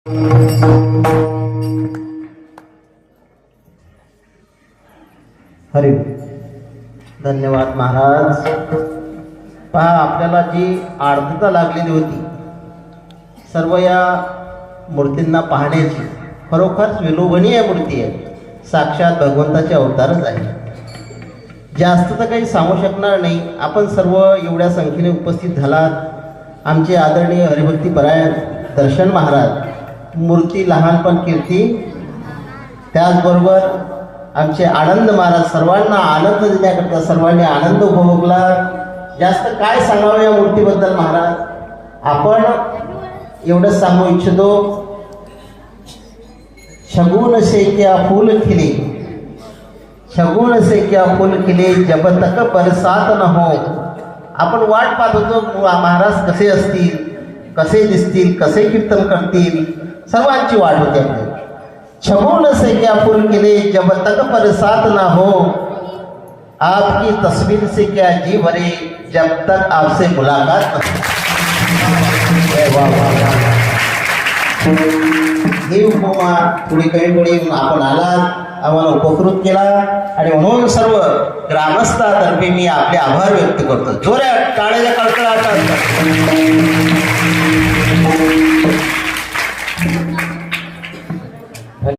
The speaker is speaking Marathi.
हरी धन्यवाद महाराज. पहा, आपल्याला जी आर्द्रता लागलेली होती सर्व या मूर्तींना पाहण्याची, खरोखरच विलोभनीय मूर्ती आहे. साक्षात भगवंताचे अवतारच आहे. जास्त तर काही सांगू शकणार नाही. आपण सर्व एवढ्या संख्येने उपस्थित झालात. आमचे आदरणीय हरिभक्ती परायण दर्शन महाराज, मूर्ती लहानपण कीर्ती, त्याचबरोबर आमचे आनंद महाराज, सर्वांना आनंद देण्याकरता सर्वांनी आनंद उपभोगला. जास्त काय सांगावं या मूर्तीबद्दल महाराज. आपण एवढंच सांगू इच्छितो, शगुन से क्या फूल खिले, शगुन से क्या फूल खिले, जब तक बरसात न हो. आपण वाट पाहत होतो महाराज कसे असतील, कसे दिसतील, कसे कीर्तन करतील, सर्वांची वाट होती आपली. शगुन से क्या फूल खिले, जब तक बरसात न हो, आपकी तस्वीर से क्या जी भरे, जब तक आपसे मुलाकात न हो. ही उपमा थोडी कमी पडी आपण आलात, आम्हाला उपकृत केला, आणि म्हणून सर्व ग्रामस्थातर्फे मी आपले आभार व्यक्त करतो. जोरात टाळ्या कडकडाट.